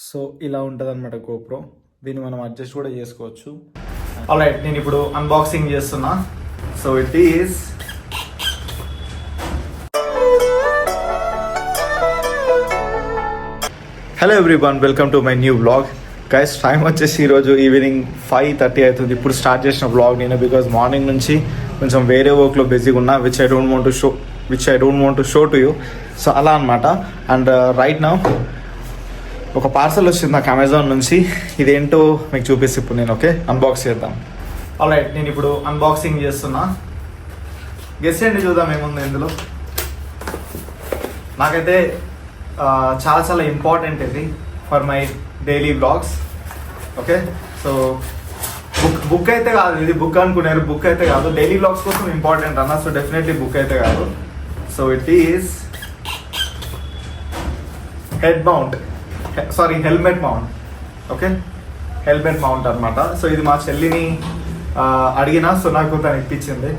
So ఇలా ఉంటుంది అనమాట గోప్రో. దీన్ని మనం అడ్జస్ట్ కూడా చేసుకోవచ్చు. ఆల్రైట్, నేను ఇప్పుడు అన్బాక్సింగ్ చేస్తున్నా. So it is hello everyone, welcome to my new blog. Guys, time వచ్చేసి ఈరోజు ఈవినింగ్ 5:30 అవుతుంది. ఇప్పుడు స్టార్ట్ చేసిన బ్లాగ్ నేను, బికాజ్ మార్నింగ్ నుంచి కొంచెం వేరే వర్క్లో బిజీగా ఉన్నా, which I don't want to show to you. So అలా అనమాట. అండ్ రైట్ నౌ ఒక పార్సల్ వచ్చింది నాకు అమెజాన్ నుంచి. ఇదేంటో మీకు చూపిస్తే ఇప్పుడు నేను అన్బాక్స్ చేద్దాం. ఆల్రైట్, నేను ఇప్పుడు అన్బాక్సింగ్ చేస్తున్నా. గెస్ చేయండి, చూద్దాం ఏముంది ఇందులో. నాకైతే చాలా చాలా ఇంపార్టెంట్ ఇది for my daily blogs. Okay, so book అయితే కాదు ఇది. బుక్ అనుకున్నారు, బుక్ అయితే కాదు. డైలీ బ్లాగ్స్ కోసం ఇంపార్టెంట్ అన్న, సో డెఫినెట్లీ బుక్ అయితే కాదు. So it is helmet mount. Okay, helmet mount అనమాట. సో ఇది మా చెల్లిని అడిగినా, సో నాకు తను ఇప్పించింది.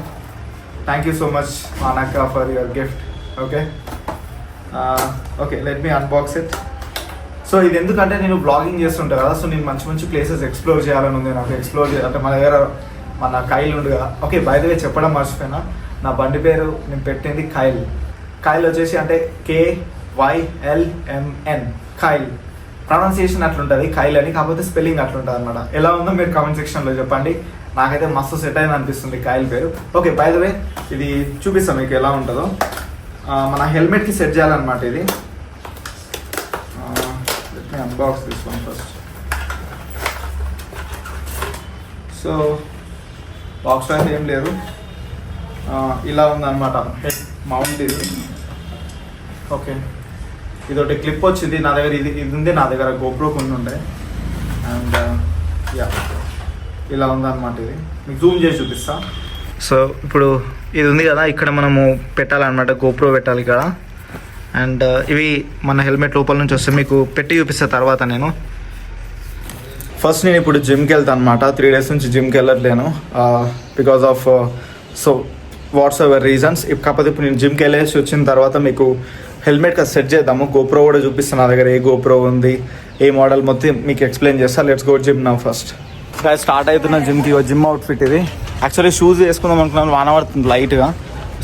థ్యాంక్ యూ సో మచ్ మానక్క for your gift. Okay, let me unbox it. So ఇది ఎందుకంటే నేను బ్లాగింగ్ చేస్తుంటాను కదా, సో నేను మంచి మంచి ప్లేసెస్ ఎక్స్ప్లోర్ చేయాలని ఉంది నాకు. అంటే మన దగ్గర మన కైల్ ఉండగా. ఓకే, బై ద వే చెప్పడం మర్చిపోయినా, నా బండి పేరు నేను పెట్టింది కైల్. కైల్ వచ్చేసి అంటే KYLMN, కైల్. ప్రొనౌన్సియేషన్ అట్లుంటుంది కైల్ అని, కాకపోతే స్పెల్లింగ్ అట్లుంటుంది అనమాట. ఎలా ఉందో మీరు కామెంట్ సెక్షన్లో చెప్పండి. నాకైతే మస్తు సెట్ అయింది అనిపిస్తుంది కైల్ పేరు. ఓకే, బై ద వే ఇది చూపిస్తాం మీకు ఎలా ఉంటుందో. మన హెల్మెట్కి సెట్ చేయాలన్నమాట ఇది. Unbox this one first. So బాక్స్లో అయితే ఏం లేదు, ఇలా ఉందన్నమాట హెడ్ మౌంట్ ఇది. ఓకే, ఇదొకటి క్లిప్ వచ్చింది నా దగ్గర. ఇది ఉంది నా దగ్గర, గోప్రో కొన్ని ఉండే. అండ్ ఇలా ఉందన్నమాట ఇది. మీకు జూమ్ చేసి చూపిస్తా. సో ఇప్పుడు ఇది ఉంది కదా, ఇక్కడ మనము పెట్టాలన్నమాట, గోప్రో పెట్టాలి ఇక్కడ. అండ్ ఇవి మన హెల్మెట్ లోపల నుంచి వస్తే మీకు పెట్టి చూపిస్తా తర్వాత. నేను ఫస్ట్ నేను ఇప్పుడు జిమ్కి వెళ్తాను అనమాట. 3 days నుంచి జిమ్కి వెళ్ళట్లేను because of so watts ever reasons. కాకపోతే ఇప్పుడు నేను జిమ్కి వెళ్ళేసి వచ్చిన తర్వాత మీకు హెల్మెట్కి సెట్ చేద్దాము. గోప్రో కూడా చూపిస్తాను నా దగ్గర, ఏ గోప్రో ఉంది, ఏ మోడల్, మొత్తం మీకు ఎక్స్ప్లెయిన్ చేస్తా. లెట్స్ గో జిమ్ నా ఫస్ట్. స్టార్ట్ అవుతున్న జిమ్కి. జిమ్ అవుట్ఫిట్ ఇది. యాక్చువల్లీ షూస్ వేసుకుందాం అనుకున్నాను, వాన పడుతుంది లైట్గా.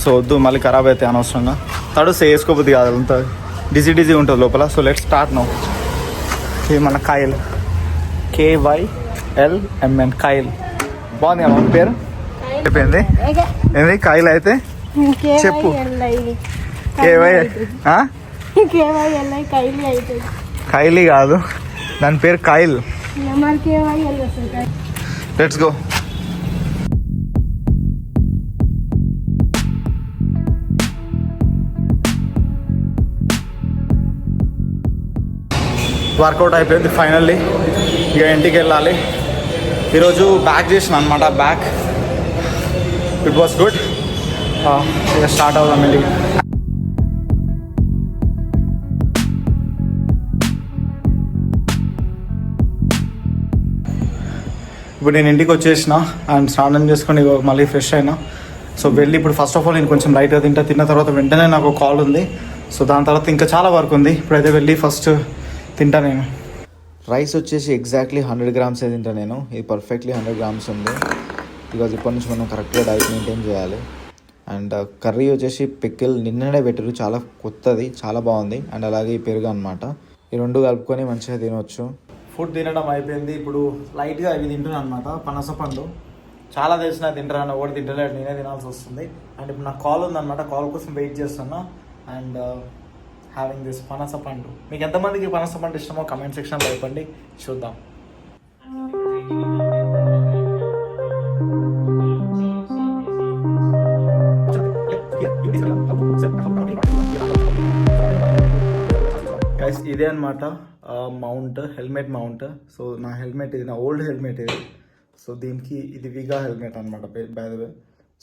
సో వద్దు, మళ్ళీ ఖరాబ్ అవుతాయి అనవసరంగా. తడుస్తే వేసుకోబుద్ది కాదు, అంత డిజీ ఉంటుంది లోపల. So let start now. ఇది మన కైల్, KYLMN, కైల్. బాగుంది కదా మన పేరు. అయిపోయింది ఏంది కైల్ అయితే చెప్పు. కైలీ కాదు, దాని పేరు కైల్. Let's go. వర్కౌట్ అయిపోయింది ఫైనల్లీ. ఇక ఇంటికి వెళ్ళాలి. ఈరోజు బ్యాక్ చేసిన అనమాట, బ్యాక్. It was good. ఇక స్టార్ట్ అవుదాం ఇంటికి. ఇప్పుడు నేను ఇంటికి వచ్చేసిన అండ్ స్నానం చేసుకొని మళ్ళీ ఫ్రెష్ అయినా. సో వెళ్ళి ఇప్పుడు ఫస్ట్ ఆఫ్ ఆల్ నేను కొంచెం లైట్గా తిన్న తర్వాత వెంటనే నాకు కాల్ ఉంది. సో దాని తర్వాత ఇంకా చాలా వర్క్ ఉంది. ఇప్పుడైతే వెళ్ళి ఫస్ట్ తింటా నేను. రైస్ వచ్చేసి ఎగ్జాక్ట్లీ 100 grams తింటా నేను. ఇది పర్ఫెక్ట్లీ 100 grams ఉంది, బికాజ్ ఇప్పటి నుంచి మనం కరెక్ట్గా డైట్ మెయింటైన్ చేయాలి. అండ్ కర్రీ వచ్చేసి పికిల్ నిన్ననే పెట్టారు, చాలా కొత్తది, చాలా బాగుంది. అండ్ అలాగే ఈ పెరుగు అనమాట. ఈ రెండు కలుపుకొని మంచిగా తినవచ్చు. ఫుడ్ తినడం అయిపోయింది. ఇప్పుడు లైట్గా ఇవి తింటున్నాను అనమాట, పనస పండు. చాలా తెలిసిన తింటారని ఒకటి తింటలేడు, నేనే తినాల్సి వస్తుంది. అండ్ ఇప్పుడు నాకు కాల్ ఉందన్నమాట, కాల్ కోసం వెయిట్ చేస్తున్నా. అండ్ హ్యావింగ్ దిస్ పనస పండు. మీకు ఎంతమందికి పనస పండు ఇష్టమో కమెంట్ సెక్షన్లో చెప్పండి, చూద్దాం. గైస్, ఇదే అనమాట మౌంట్, హెల్మెట్ మౌంట్. సో నా హెల్మెట్ ఇది, నా ఓల్డ్ హెల్మెట్ ఇది. సో దీనికి ఇది విగా హెల్మెట్ అనమాట బై ద వే.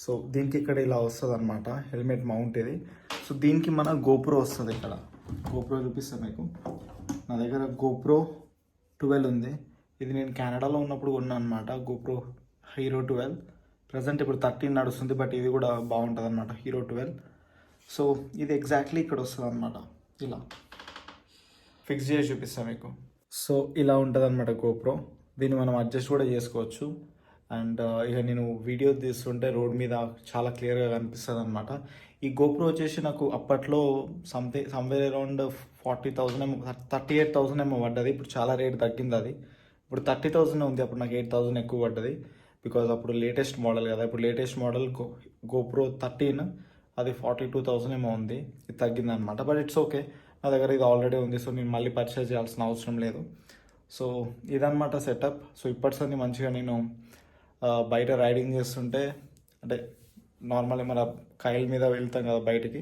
సో దీనికి ఇక్కడ ఇలా వస్తుంది అనమాట హెల్మెట్ మౌంట్ ఇది. సో దీనికి మన గోప్రో వస్తుంది. ఇక్కడ గోప్రో చూపిస్తాను మీకు. నా దగ్గర గోప్రో 12 ఉంది. ఇది నేను కెనడాలో ఉన్నప్పుడు కొన్నాను అనమాట, గోప్రో హీరో 12. ప్రజెంట్ ఇప్పుడు 13 నడుస్తుంది, బట్ ఇది కూడా బాగుంటుంది అనమాట, హీరో 12. సో ఇది ఎగ్జాక్ట్లీ ఇక్కడ వస్తుంది అనమాట. ఇలా ఫిక్స్ చేసి చూపిస్తాను మీకు. సో ఇలా ఉంటుంది అనమాట గోప్రో. దీన్ని మనం అడ్జస్ట్ కూడా చేసుకోవచ్చు. అండ్ ఇక నేను వీడియో తీస్తుంటే రోడ్ మీద చాలా క్లియర్గా కనిపిస్తుంది అనమాట. ఈ గోప్రో వచ్చేసి నాకు అప్పట్లో సమ్వేర్ అరౌండ్ 40,000 ఏమో, 38,000 ఏమో పడ్డది. ఇప్పుడు చాలా రేట్ తగ్గింది అది. ఇప్పుడు 30,000 ఉంది. అప్పుడు నాకు 8,000 ఎక్కువ పడ్డది. బికాజ్ అప్పుడు లేటెస్ట్ మోడల్ కదా. ఇప్పుడు లేటెస్ట్ మోడల్ గోప్రో 13, అది 42,000 ఏమో ఉంది. ఇది తగ్గింది అనమాట. బట్ ఇట్స్ ఓకే, నా దగ్గర ఇది ఆల్రెడీ ఉంది. సో నేను మళ్ళీ పర్చేస్ చేయాల్సిన అవసరం లేదు. సో ఇదన్నమాట సెటప్. సో ఇప్పటిసరి మంచిగా నేను బయట రైడింగ్ చేస్తుంటే, అంటే నార్మల్గా మన కైల్ మీద వెళ్తాం కదా బయటికి,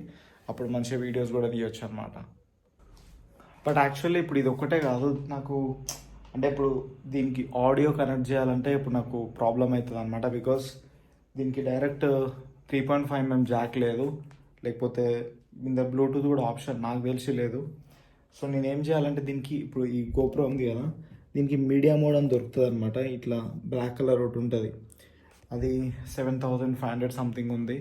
అప్పుడు మంచిగా వీడియోస్ కూడా తీయొచ్చు అనమాట. బట్ యాక్చువల్లీ ఇప్పుడు ఇది ఒక్కటే కాదు నాకు, అంటే ఇప్పుడు దీనికి ఆడియో కనెక్ట్ చేయాలంటే ఇప్పుడు నాకు ప్రాబ్లం అవుతుంది అనమాట. బికాస్ దీనికి డైరెక్ట్ 3.5mm జాక్ లేదు, లేకపోతే ఇంత బ్లూటూత్ కూడా ఆప్షన్ నాకు తెలిసి లేదు. సో నేను ఏం చేయాలంటే దీనికి ఇప్పుడు ఈ గోప్రో ఉంది కదా, దీనికి మీడియా మోడ్ అని దొరుకుతుంది అనమాట. ఇట్లా బ్లాక్ కలర్ ఒకటి ఉంటుంది, అది 7,500 సంథింగ్ ఉంది.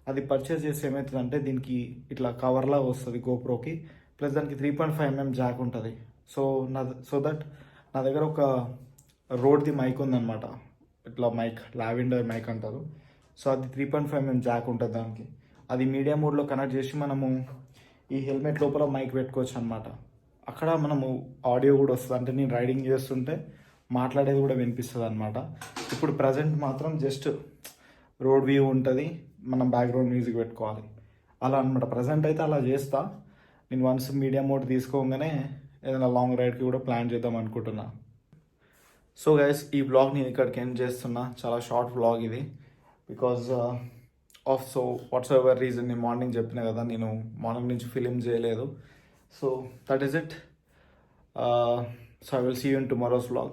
అది పర్చేస్ చేస్తే ఏమవుతుందంటే దీనికి ఇట్లా కవర్లా వస్తుంది గోప్రోకి, ప్లస్ దానికి 3.5mm జాక్ ఉంటుంది. సో దట్ నా దగ్గర ఒక రోడ్ది మైక్ ఉందన్నమాట, ఇట్లా మైక్, లావెండర్ మైక్ అంటారు. సో అది 3.5mm జాక్ ఉంటుంది దానికి. అది మీడియా మోడ్లో కనెక్ట్ చేసి మనము ఈ హెల్మెట్ లోపల మైక్ పెట్టుకోవచ్చు అనమాట. అక్కడ మనము ఆడియో కూడా వస్తుంది, అంటే నేను రైడింగ్ చేస్తుంటే మాట్లాడేది కూడా వినిపిస్తుంది అనమాట. ఇప్పుడు ప్రజెంట్ మాత్రం జస్ట్ రోడ్ వ్యూ ఉంటుంది, మనం బ్యాక్గ్రౌండ్ మ్యూజిక్ పెట్టుకోవాలి అలా అనమాట. ప్రజెంట్ అయితే అలా చేస్తా. నేను వన్స్ మీడియా మోడ్ తీసుకోగానే ఏదైనా లాంగ్ రైడ్కి కూడా ప్లాన్ చేద్దాం అనుకుంటున్నా. సో గైస్, ఈ వ్లాగ్ నేను ఇక్కడికి ఎండ్ చేస్తున్నా. చాలా షార్ట్ వ్లాగ్ ఇది. Because so watts ever reason, నేను మార్నింగ్ చెప్పిన కదా, నేను మార్నింగ్ నుంచి ఫిలిం చేయలేదు. So that is it. So I will see you in tomorrow's vlog.